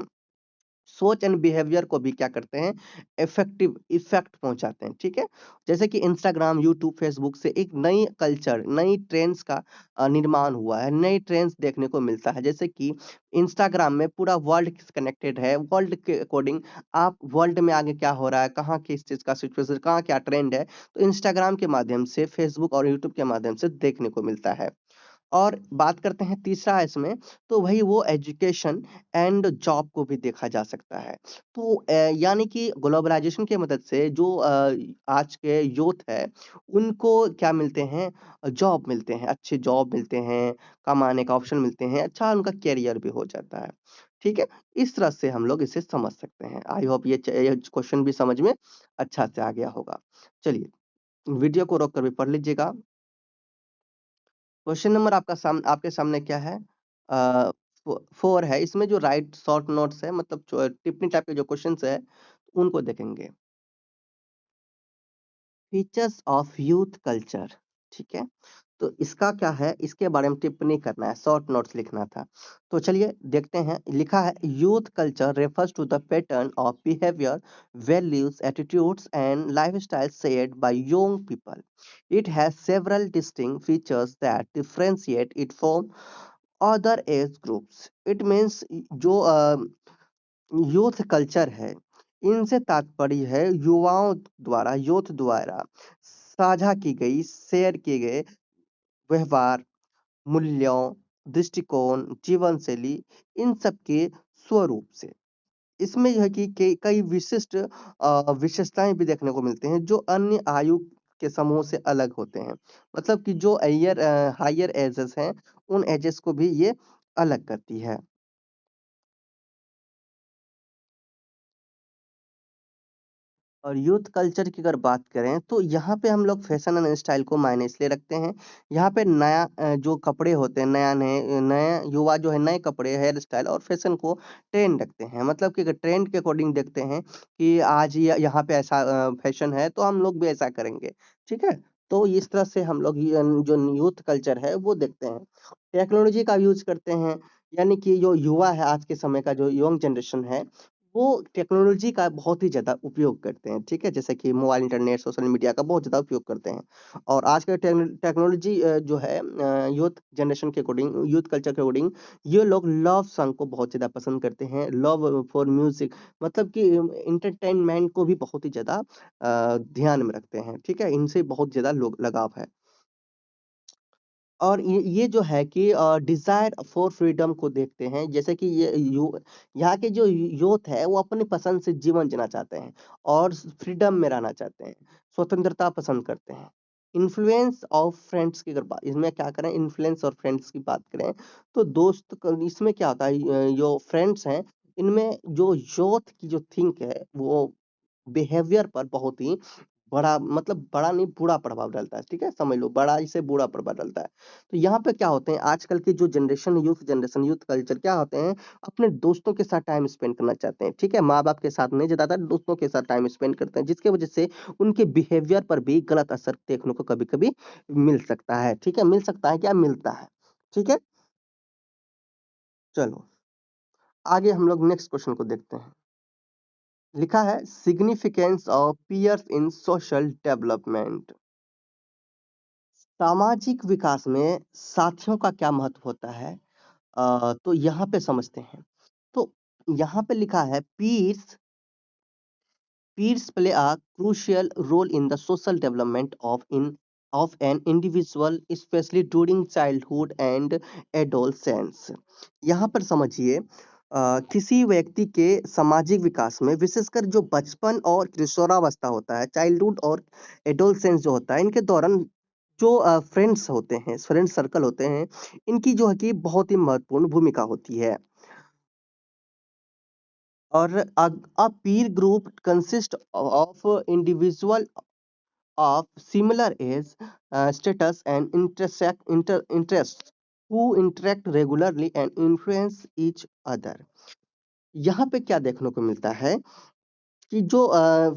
सोच एंड बिहेवियर को भी क्या करते हैं, इफेक्ट पहुंचाते हैं। ठीक है, जैसे कि इंस्टाग्राम, यूट्यूब, फेसबुक से एक नई कल्चर, नई ट्रेंड्स का निर्माण हुआ है, नई ट्रेंड्स देखने को मिलता है। जैसे कि इंस्टाग्राम में पूरा वर्ल्ड कनेक्टेड है, वर्ल्ड के अकॉर्डिंग आप वर्ल्ड में आगे क्या हो रहा है, कहाँ किस चीज का सिचुएशन, कहाँ क्या ट्रेंड है, तो इंस्टाग्राम के माध्यम से, फेसबुक और यूट्यूब के माध्यम से देखने को मिलता है। और बात करते हैं तीसरा इसमें, तो वही वो एजुकेशन एंड जॉब को भी देखा जा सकता है। तो यानी कि ग्लोबलाइजेशन की मदद से जो आज के यूथ है, उनको क्या मिलते हैं, जॉब मिलते हैं, अच्छे जॉब मिलते हैं, कमाने का ऑप्शन मिलते हैं, अच्छा उनका करियर भी हो जाता है। ठीक है, इस तरह से हम लोग इसे समझ सकते हैं। आई होप ये क्वेश्चन भी समझ में अच्छा से आ गया होगा। चलिए, वीडियो को रोक कर भी पढ़ लीजिएगा। क्वेश्चन नंबर आपके सामने क्या है, अ, 4 है। इसमें जो राइट शॉर्ट नोट्स है, मतलब टिप्पणी टाइप के जो क्वेश्चंस है, उनको देखेंगे। फीचर्स ऑफ यूथ कल्चर, ठीक है, तो इसका क्या है, इसके बारे में टिप्पणी करना है, शॉर्ट नोट्स लिखना था। तो चलिए देखते हैं। लिखा है, youth culture refers to the pattern of behaviour, values, attitudes and lifestyle shared by young people. It has several distinct features that differentiate it from other age groups. It means जो youth culture है, इनसे तात्पर्य है youth द्वारा साझा की गई, share किए गए व्यवहार, मूल्यों, दृष्टिकोण, जीवन शैली, इन सब के स्वरूप से। इसमें जो है कि कई विशिष्ट विशेषताएं भी देखने को मिलते हैं जो अन्य आयु के समूह से अलग होते हैं। मतलब कि जो हायर एजेस हैं, उन एजेस को भी ये अलग करती है। और यूथ कल्चर की अगर बात करें तो यहाँ पे हम लोग फैशन एंड स्टाइल को मायने इसलिए रखते हैं। यहाँ पे नया जो कपड़े होते हैं, नया नए नए युवा जो है नए कपड़े, हेयर स्टाइल और फैशन को ट्रेंड रखते हैं। मतलब कि अगर ट्रेंड के अकॉर्डिंग देखते हैं कि आज यहाँ पे ऐसा फैशन है तो हम लोग भी ऐसा करेंगे। ठीक है, तो इस तरह से हम लोग जो यूथ कल्चर है वो देखते हैं। टेक्नोलॉजी का यूज करते हैं, यानी कि जो युवा है, आज के समय का जो यंग जनरेशन है, वो टेक्नोलॉजी का बहुत ही ज़्यादा उपयोग करते हैं, ठीक है? जैसे कि मोबाइल, इंटरनेट, सोशल मीडिया का बहुत ज़्यादा उपयोग करते हैं। और आज का टेक्नोलॉजी जो है यूथ जनरेशन के अकॉर्डिंग, यूथ कल्चर के अकॉर्डिंग, ये लोग लव सॉन्ग को बहुत ज़्यादा पसंद करते हैं, लव फॉर म्यूज़िक, मतलब कि एंटरटेनमेंट को भी बहुत ही ज़्यादा ध्यान में रखते हैं, ठीक है? इनसे बहुत ज़्यादा लोग लगाव है। और ये जो है कि डिज़ायर फॉर फ्रीडम को देखते हैं, जैसे कि ये यहाँ के जो यूथ है वो अपनी पसंद से जीवन जीना चाहते हैं और फ्रीडम में रहना चाहते हैं, स्वतंत्रता पसंद करते हैं। इन्फ्लुएंस ऑफ फ्रेंड्स की अगर बात, इसमें क्या करें, इन्फ्लुएंस और फ्रेंड्स की बात करें तो इसमें क्या होता है, जो फ्रेंड्स हैं, इनमें जो यूथ की जो थिंक है वो बिहेवियर पर बहुत ही बड़ा मतलब बड़ा नहीं, बुरा प्रभाव डालता है, ठीक है? समझ लो, बड़ा से बुरा प्रभाव डालता है। तो यहाँ पे क्या होते हैं, आजकल की जो जनरेशन यूथ कल्चर क्या होते हैं, अपने दोस्तों के साथ टाइम स्पेंड करना चाहते हैं, ठीक है? माँ-बाप के साथ नहीं, ज़्यादातर दोस्तों के साथ टाइम स्पेंड करते हैं, जिसकी वजह से उनके बिहेवियर पर भी गलत असर देखने को कभी-कभी मिल सकता है, ठीक है? मिल सकता है क्या? मिलता है, ठीक है? चलो, आगे हम लोग नेक्स्ट क्वेश्चन को देखते हैं। लिखा है significance of peers in social development. सामाजिक विकास में साथियों का क्या महत्व होता है? तो यहाँ पे समझते हैं। तो यहाँ पे लिखा है peers play a crucial role in the social development of an individual, especially during childhood and adolescence. यहाँ पर समझिए, किसी व्यक्ति के सामाजिक विकास में विशेषकर जो बचपन और किशोरावस्था होता है, चाइल्डहुड और एडोलसेंस जो होता है, इनके दौरान जो फ्रेंड्स होते हैं, फ्रेंड सर्कल होते हैं, इनकी जो है कि बहुत ही महत्वपूर्ण भूमिका होती है। और a peer group consists of individual of similar age, status and interests who interact regularly and influence each other. यहाँ पे क्या देखने को मिलता है कि जो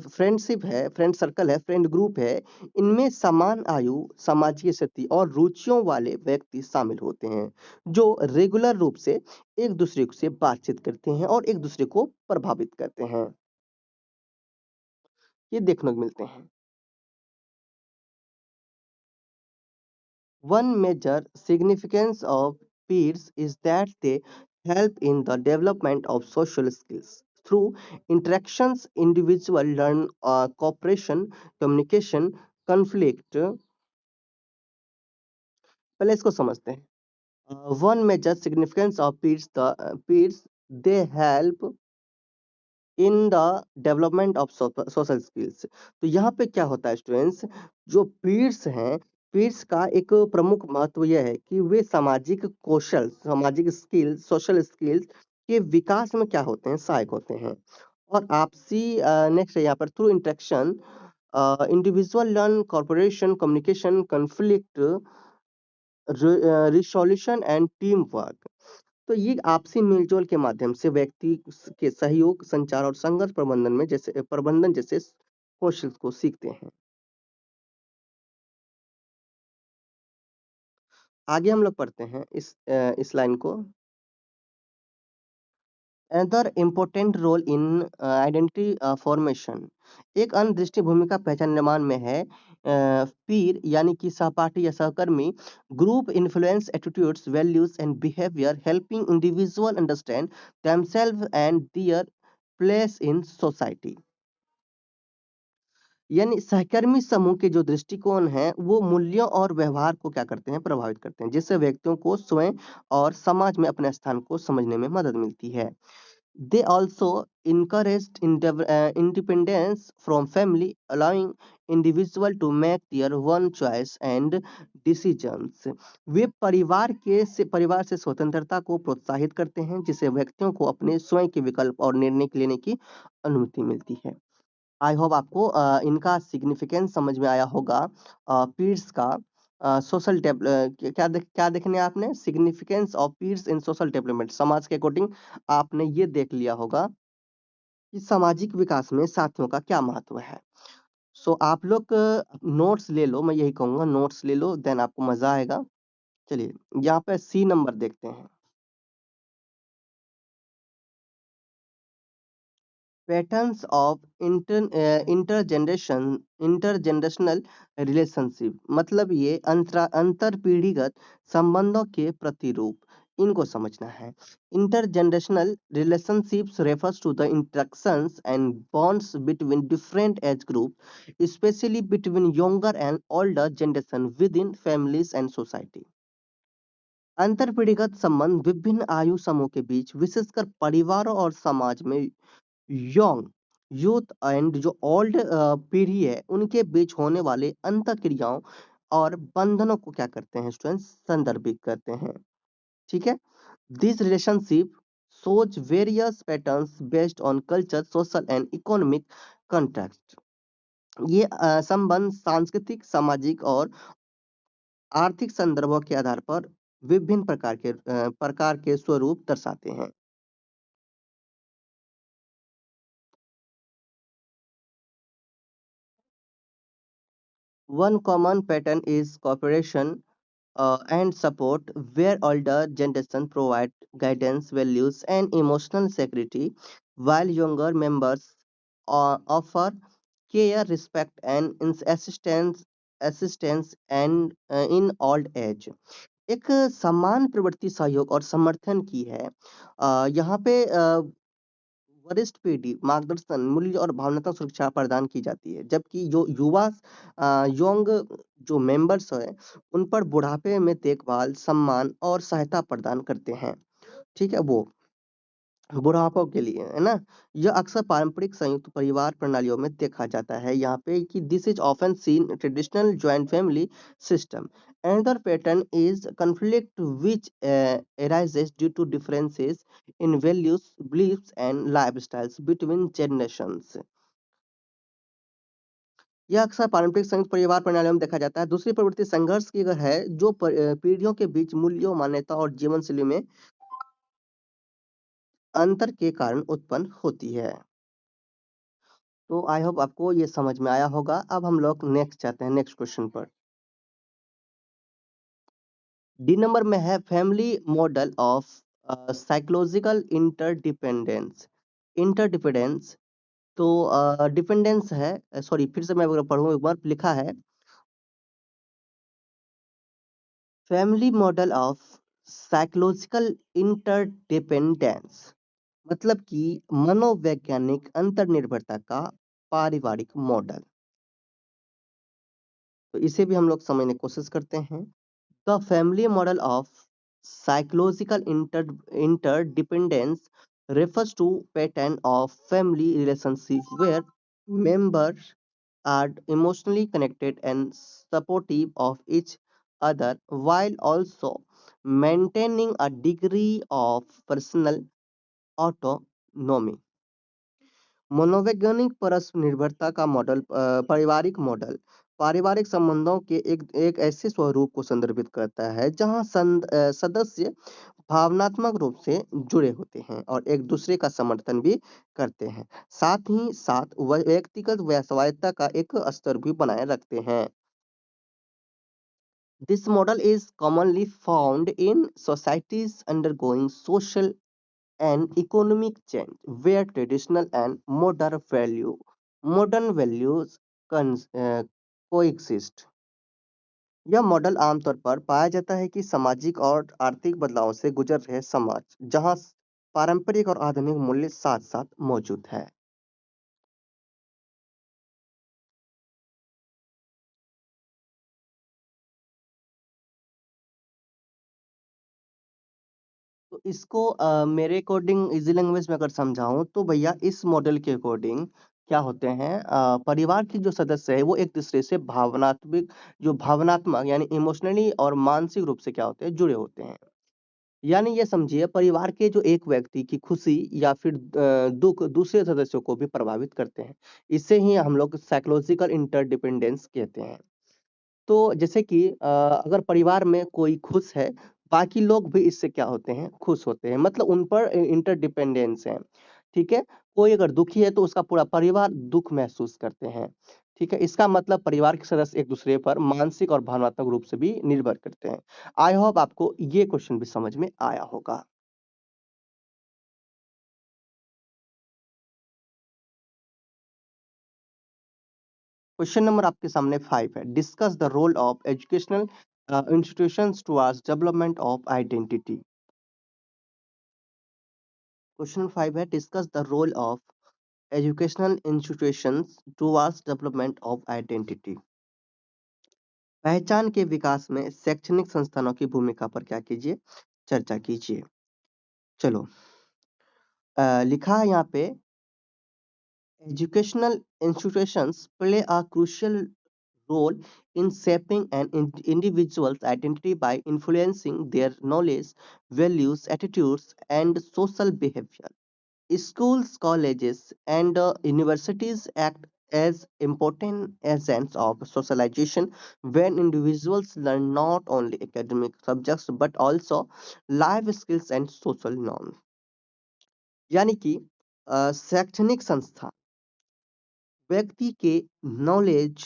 फ्रेंडशिप है, फ्रेंड सर्कल है, फ्रेंड ग्रुप है, इनमें समान आयु, सामाजिक स्थिति और रुचियों वाले व्यक्ति शामिल होते हैं, जो रेगुलर रूप से एक दूसरे से बातचीत करते हैं और एक दूसरे को प्रभावित करते हैं। ये देखने को मिलते हैं। One major significance of peers is that they help in the development of social skills. Through interactions, individuals learn cooperation, communication, conflict. पहले इसको समझते हैं। One major significance of peers, they help in the development of social skills. तो यहाँ पे क्या होता है स्टूडेंट्स, जो पीयर्स हैं, पीयर्स का एक प्रमुख महत्व यह है कि वे सामाजिक कौशल, सामाजिक स्किल्स, सोशल स्किल्स के विकास में क्या होते हैं, सहायक होते हैं। और आपसी नेक्स्ट है यहाँ पर through interaction individual learn corporation, communication, conflict resolution and team work. तो ये आपसी मेलजोल के माध्यम से व्यक्ति के सहयोग, संचार और संघर्ष प्रबंधन जैसे कौशल को सीखते हैं। आगे हम लोग पढ़ते हैं इस लाइन को। Other important role in identity formation. एक अन्य दृष्टि भूमिका पहचान निर्माण में है पीर यानी कि सहपाठी या सहकर्मी group influence attitudes, values and behaviour, helping individual understand themself and their place in society. यानी सहकर्मी समूह के जो दृष्टिकोण हैं, वो मूल्यों और व्यवहार को क्या करते हैं, प्रभावित करते हैं, जिससे व्यक्तियों को स्वयं और समाज में अपने स्थान को समझने में मदद मिलती है। They also encouraged independence from family, allowing individual to make their own choice and decisions. वे परिवार से स्वतंत्रता को प्रोत्साहित करते हैं, जिससे व्यक्तियों को अपने स्वयं के विकल्प और निर्णय लेने की अनुमति मिलती है। आई होप आपको इनका सिग्निफिकेंस समझ में आया होगा। पीर्स का सोशल क्या देखने आपने, significance of pirs in social development, समाज के अकॉर्डिंग आपने ये देख लिया होगा कि सामाजिक विकास में साथियों का क्या महत्व है। सो आप लोग नोट्स ले लो, मैं यही कहूंगा, नोट्स ले लो, देन आपको मजा आएगा। चलिए, यहाँ पे सी नंबर देखते हैं। पैटर्न्स ऑफ इंटरजेनरेशनल रिलेशनशिप, मतलब ये अंतर पीढ़ीगत संबंधों के प्रतिरूप, इनको समझना है। Intergenerational relationships refers to the interactions and bonds between different age group, specially between younger and older generation with in families and society. अंतरपीढ़ीगत संबंध विभिन्न आयु समूह के बीच, विशेषकर परिवारों और समाज में यंग, यूथ एंड जो ओल्ड पीढ़ी है, उनके बीच होने वाले अंतःक्रियाओं और बंधनों को क्या करते हैं स्टूडेंट्स, संदर्भित करते हैं। ठीक है, this relationship shows various patterns based on culture, social and economic context. ये संबंध सांस्कृतिक, सामाजिक और आर्थिक संदर्भों के आधार पर विभिन्न प्रकार के स्वरूप दर्शाते हैं। One common pattern is cooperation and support, where older generation provide guidance, values, and emotional security, while younger members offer care, respect, and assistance and in old age। एक समान प्रवृत्ति, सहयोग और समर्थन की है। यहाँ पे वरिष्ठ पीढ़ी मार्गदर्शन, मूल्य और भावनात्मक सुरक्षा प्रदान की जाती है, जबकि जो युवा यंग जो मेंबर्स हैं, उन पर बुढ़ापे में देखभाल, सम्मान और सहायता प्रदान करते हैं। ठीक है, वो बुढ़ापों के लिए, है ना? यह अक्सर पारंपरिक संयुक्त परिवार प्रणालियों में देखा जाता है यहाँ पे कि this is often seen traditional joint family system. Another pattern is conflict which arises due to differences in values, beliefs and lifestyles between generations। यह अक्सर पारंपरिक संयुक्त परिवार प्रणालियों में देखा जाता है। दूसरी प्रवृत्ति संघर्ष की अगर है, जो पीढ़ियों के बीच मूल्यों, मान्यता और जीवन शैली में अंतर के कारण उत्पन्न होती है। तो आई होप आपको ये समझ में आया होगा। अब हम लोग नेक्स्ट जाते हैं, नेक्स्ट क्वेश्चन पर। डी नंबर में है family model of psychological interdependence. Interdependence तो डिपेंडेंस है, सॉरी फिर से मैं अगर पढ़ूं एक बार, लिखा है family model of psychological interdependence, मतलब कि मनोवैज्ञानिक अंतर्निर्भरता का पारिवारिक मॉडल। तो इसे भी हम लोग समझने की कोशिश करते हैं। The family model of psychological interdependence refers to pattern of family relationship where members are emotionally connected and supportive of each other while also maintaining a degree of personal autonomy। मनोवैज्ञानिक परस्पर निर्भरता का मॉडल पारिवारिक model पारिवारिक संबंधों के एक ऐसे स्वरूप को संदर्भित करता है जहां सदस्य भावनात्मक रूप से जुड़े होते हैं और एक दूसरे का समर्थन भी करते हैं, साथ ही साथ वह व्यक्तिगत स्वायत्तता का एक स्तर भी बनाए रखते हैं। This model is commonly found in societies undergoing social and economic change where traditional and modern values coexist। यह मॉडल आमतौर पर पाया जाता है कि सामाजिक और आर्थिक बदलावों से गुजर रहे समाज जहां पारंपरिक और आधुनिक मूल्य साथ साथ मौजूद है। तो इसको मेरे अकॉर्डिंग इजी लैंग्वेज में अगर समझाऊं तो भैया इस मॉडल के अकॉर्डिंग क्या होते हैं, परिवार के जो सदस्य है वो एक दूसरे से भावनात्मक यानी इमोशनली और मानसिक रूप से क्या होते हैं, जुड़े होते हैं। यानी ये समझिए परिवार के जो एक व्यक्ति की खुशी या फिर दुख दूसरे सदस्यों को भी प्रभावित करते हैं। इसे ही हम लोग साइकोलॉजिकल इंटरडिपेंडेंस कहते हैं। तो जैसे कि अगर परिवार में कोई खुश है, बाकी लोग भी इससे क्या होते हैं, खुश होते हैं। मतलब उन पर इंटरडिपेंडेंस है। ठीक है? कोई अगर दुखी है तो उसका पूरा परिवार दुःख महसूस करते हैं। ठीक है? इसका मतलब परिवार के सदस्य एक-दूसरे पर मानसिक और भावनात्मक रूप से भी निर्भर करते हैं। आई होप आपको ये क्वेश्चन भी समझ में आया होगा। क्वेश्चन नंबर आपके सामने 5 है। Discuss the role of educational institutions towards development of identity. Question 5 है discuss the role of educational institutions towards development of identity. पहचान के विकास में शैक्षणिक संस्थानों की भूमिका पर क्या कीजिए, चर्चा कीजिए। चलो लिखा है यहाँ पे educational institutions play a crucial role in shaping an individual's identity by influencing their knowledge, values, attitudes, and social behavior. Schools, colleges, and universities act as important essence of socialization when individuals learn not only academic subjects but also life skills and social norms. यानी कि शैक्षणिक संस्था व्यक्ति के knowledge,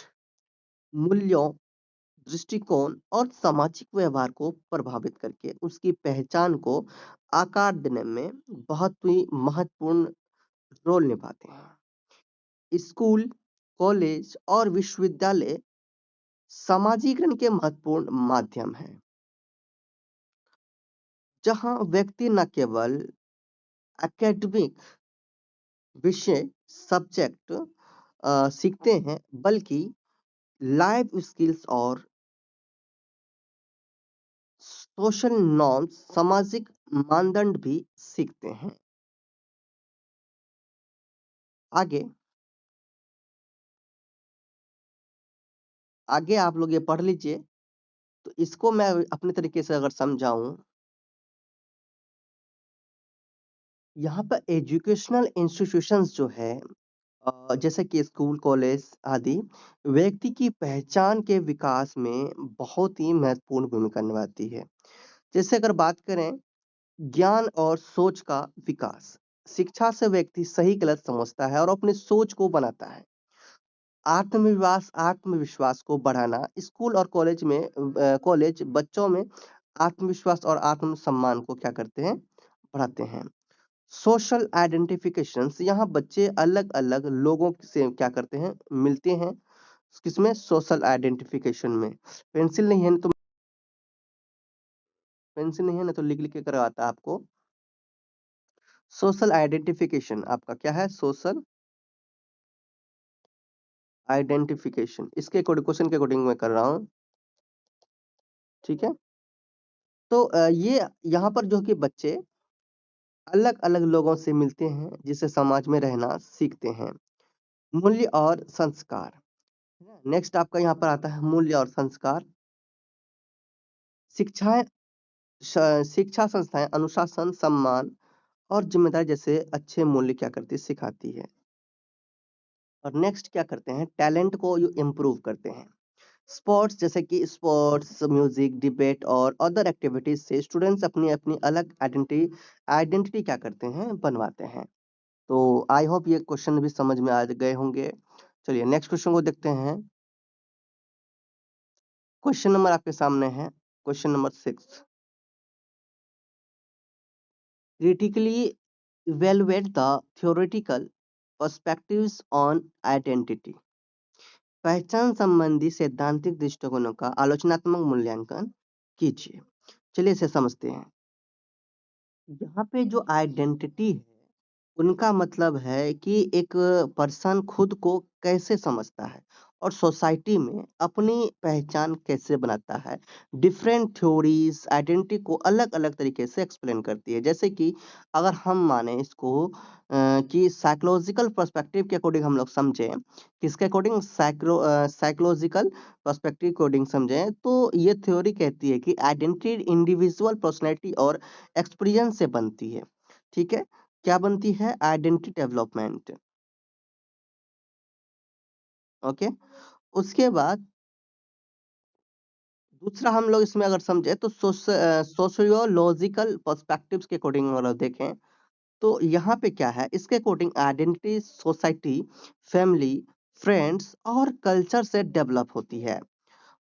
मूल्यों, दृष्टिकोण और सामाजिक व्यवहार को प्रभावित करके उसकी पहचान को आकार देने में बहुत ही महत्वपूर्ण रोल निभाते हैं। स्कूल, कॉलेज और विश्वविद्यालय समाजीकरण के महत्वपूर्ण माध्यम हैं, जहां व्यक्ति न केवल एकेडमिक विषय सब्जेक्ट सीखते हैं बल्कि लाइफ स्किल्स और सोशल नॉर्म्स सामाजिक मानदंड भी सीखते हैं। आगे आगे आप लोग ये पढ़ लीजिए। तो इसको मैं अपने तरीके से अगर समझाऊं, यहाँ पर एजुकेशनल इंस्टीट्यूशंस जो है जैसे कि स्कूल, कॉलेज आदि व्यक्ति की पहचान के विकास में बहुत ही महत्वपूर्ण भूमिका निभाती है। जैसे अगर बात करें ज्ञान और सोच का विकास, शिक्षा से व्यक्ति सही गलत समझता है और अपनी सोच को बनाता है। आत्मविश्वास को बढ़ाना, स्कूल और कॉलेज में कॉलेज बच्चों में आत्मविश्वास और आत्मसम्मान को क्या करते हैं, बढ़ाते हैं। सोशल आइडेंटिफिकेशंस, यहाँ बच्चे अलग अलग लोगों से क्या करते हैं, मिलते हैं। किसमें, सोशल आइडेंटिफिकेशन में। पेंसिल नहीं है तो लिख लिख के करवाता आपको। सोशल आइडेंटिफिकेशन आपका क्या है, सोशल आइडेंटिफिकेशन। इसके क्वेश्चन के अकॉर्डिंग मैं कर रहा हूँ, ठीक है। तो ये यहाँ पर जो कि बच्चे अलग अलग लोगों से मिलते हैं जिससे समाज में रहना सीखते हैं। मूल्य और संस्कार, नेक्स्ट आपका यहाँ पर आता है मूल्य और संस्कार। शिक्षाएं शिक्षा संस्थाएं अनुशासन, सम्मान और जिम्मेदारी जैसे अच्छे मूल्य क्या करती है, सिखाती है। और नेक्स्ट क्या करते हैं, टैलेंट को इम्प्रूव करते हैं। स्पोर्ट्स, जैसे कि स्पोर्ट्स, म्यूजिक, डिबेट और अदर एक्टिविटीज से स्टूडेंट्स अपनी अपनी अलग आइडेंटिटी क्या करते हैं, बनवाते हैं। तो आई होप ये क्वेश्चन भी समझ में आ गए होंगे। चलिए नेक्स्ट क्वेश्चन को देखते हैं। क्वेश्चन नंबर आपके सामने है, question number 6। Critically evaluate the theoretical perspectives on identity। पहचान संबंधी सैद्धांतिक दृष्टिकोणों का आलोचनात्मक मूल्यांकन कीजिए। चलिए इसे समझते हैं। यहाँ पे जो आइडेंटिटी है, उनका मतलब है कि एक पर्सन खुद को कैसे समझता है और सोसाइटी में अपनी पहचान कैसे बनाता है। डिफरेंट थ्योरीज आइडेंटिटी को अलग अलग तरीके से एक्सप्लेन करती है। जैसे कि अगर हम माने इसको कि साइकोलॉजिकल पर्सपेक्टिव के अकॉर्डिंग हम लोग समझें, किसके अकॉर्डिंग, साइकोलॉजिकल पर्सपेक्टिव अकॉर्डिंग समझें, तो ये थ्योरी कहती है कि आइडेंटिटी इंडिविजुअल पर्सनैलिटी और एक्सपीरियंस से बनती है। ठीक है, क्या बनती है, आइडेंटिटी डेवलपमेंट। ओके, उसके बाद दूसरा हम लोग इसमें अगर समझे तो सोशियोलॉजिकल पर्सपेक्टिव्स के अकॉर्डिंग अगर देखें, तो यहाँ पे क्या है, इसके according identity society, family, friends और कल्चर से डेवलप होती है।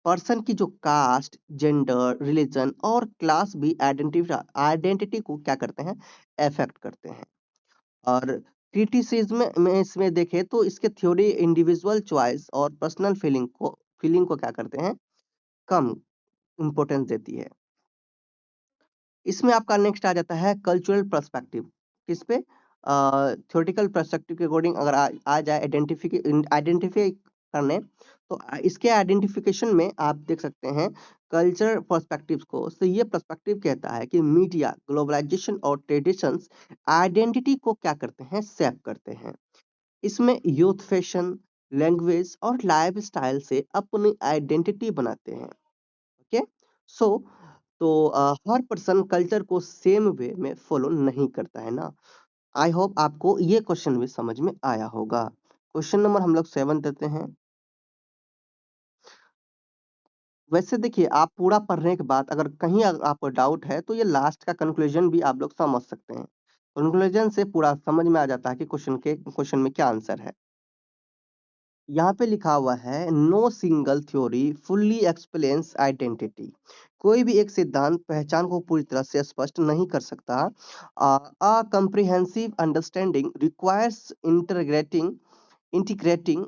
पर्सन की जो कास्ट, जेंडर, रिलीजन और क्लास भी आइडेंटिटी को क्या करते हैं, अफेक्ट करते हैं। और क्रिटिसिज्म में इसमें देखें तो इसके थ्योरी इंडिविजुअल चॉइस और पर्सनल फीलिंग को क्या करते हैं, कम इंपॉर्टेंस देती है। इसमें आपका नेक्स्ट आ जाता है कल्चरल पर्सपेक्टिव। किस पे, थ्योरेटिकल पर्सपेक्टिव के अकॉर्डिंग अगर आ जाए आइडेंटिफाई करने, तो इसके आइडेंटिफिकेशन में आप देख सकते हैं कल्चरल पर्सपेक्टिव्स को। तो ये पर्सपेक्टिव कहता है कि मीडिया, ग्लोबलाइजेशन और ट्रेडिशंस आइडेंटिटी को क्या करते हैं, शेप करते हैं। इसमें यूथ फैशन, लैंग्वेज और लाइफ स्टाइल से अपनी आइडेंटिटी बनाते हैं। ओके, सो तो हर पर्सन कल्चर को सेम वे में फॉलो नहीं करता है ना। आई होप आपको ये क्वेश्चन भी समझ में आया होगा। क्वेश्चन नंबर हम लोग 7 देते हैं। वैसे देखिए, आप पूरा पढ़ने के बाद अगर कहीं आपको डाउट है, तो ये लास्ट का कंक्लूजन भी आप लोग समझ सकते हैं। कंक्लूजन से पूरा समझ में आ जाता है कि क्वेश्चन में क्या आंसर है। यहाँ पे लिखा हुआ है, no single theory fully explains identity. कोई भी एक सिद्धांत पहचान को पूरी तरह से स्पष्ट नहीं कर सकता। A comprehensive understanding requires integrating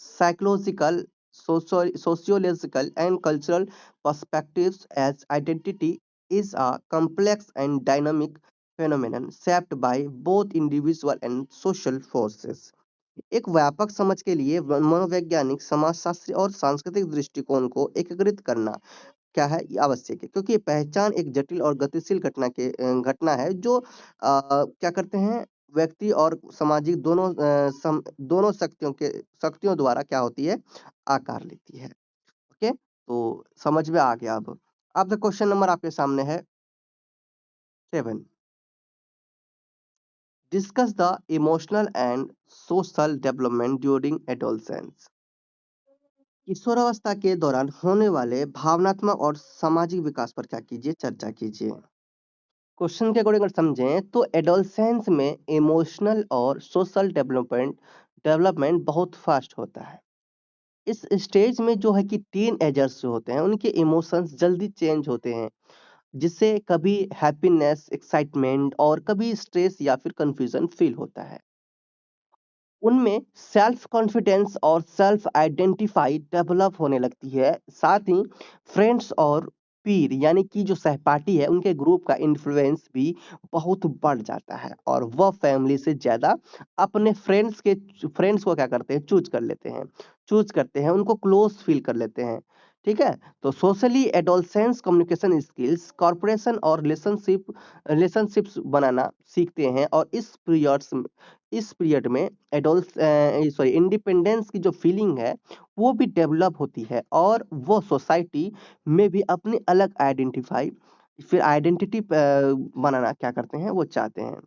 psychological, sociological, and cultural perspectives, as identity is a complex and dynamic phenomenon shaped by both individual and social forces. एक व्यापक समझ के लिए मनोवैज्ञानिक, समाजशास्त्री और सांस्कृतिक दृष्टिकोण को एकीकृत करना क्या है, ये आवश्यक है, क्योंकि पहचान एक जटिल और गतिशील घटना है जो क्या करते हैं, व्यक्ति और सामाजिक दोनों शक्तियों द्वारा क्या होती है, आकार लेती है। ओके, तो समझ में आ गया। अब द क्वेश्चन नंबर आपके सामने है 7। Discuss the emotional and social development during adolescence. किशोरावस्था के दौरान होने वाले भावनात्मक और सामाजिक विकास पर क्या कीजिए, चर्चा कीजिए। क्वेश्चन के अकॉर्डिंग अगर समझें तो एडोलसेंस में इमोशनल और सोशल डेवलपमेंट डेवलपमेंट बहुत फास्ट होता है। इस स्टेज में जो है कि टीन एजर्स जो होते हैं उनके इमोशंस जल्दी चेंज होते हैं, जिससे कभी हैप्पीनेस, एक्साइटमेंट और कभी स्ट्रेस या फिर कंफ्यूजन फील होता है। उनमें सेल्फ कॉन्फिडेंस और सेल्फ आइडेंटिफाई डेवलप होने लगती है। साथ ही फ्रेंड्स और पीर यानी कि जो सहपाठी है उनके ग्रुप का इन्फ्लुएंस भी बहुत बढ़ जाता है, और वह फैमिली से ज्यादा अपने फ्रेंड्स को क्या करते हैं, चूज करते हैं, उनको क्लोज फील कर लेते हैं। ठीक है, तो socially adolescence communication skills, corporation और रिलेशनशिप्स बनाना सीखते हैं, और इस पीरियड में इंडिपेंडेंस की जो फीलिंग है वो भी डेवलप होती है, और वो सोसाइटी में भी अपनी अलग आइडेंटिटी बनाना क्या करते हैं, वो चाहते हैं।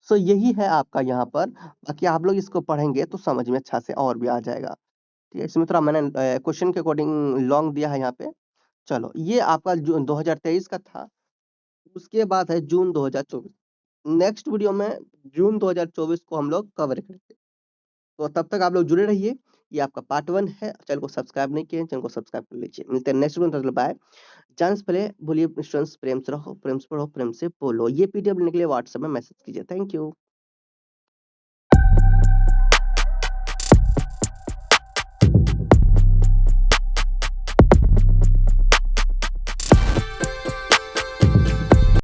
सो यही है आपका यहाँ पर। बाकी आप लोग इसको पढ़ेंगे तो समझ में अच्छा से और भी आ जाएगा। ठीक है, इसमें थोड़ा मैंने क्वेश्चन के अकॉर्डिंग लॉन्ग दिया है यहाँ पे। चलो, ये आपका जून 2023 का था। उसके बाद है जून 2024। नेक्स्ट वीडियो में जून 2024 को हम लोग कवर करेंगे। तो तब तक आप लोग जुड़े रहिए। ये आपका पार्ट 1 है। चैनल को सब्सक्राइब नहीं किए, चैनल को सब्सक्राइब कर लीजिए। मिलते हैं नेक्स्ट वीडियो में। बाय। जाने से पहले बोलिए, स्टूडेंट्स प्रेम से रहो, प्रेम से पढ़ो, प्रेम से बोलो। ये पीडीएफ लेने के लिए व्हाट्सएप में मैसेज कीजिए। Thank you.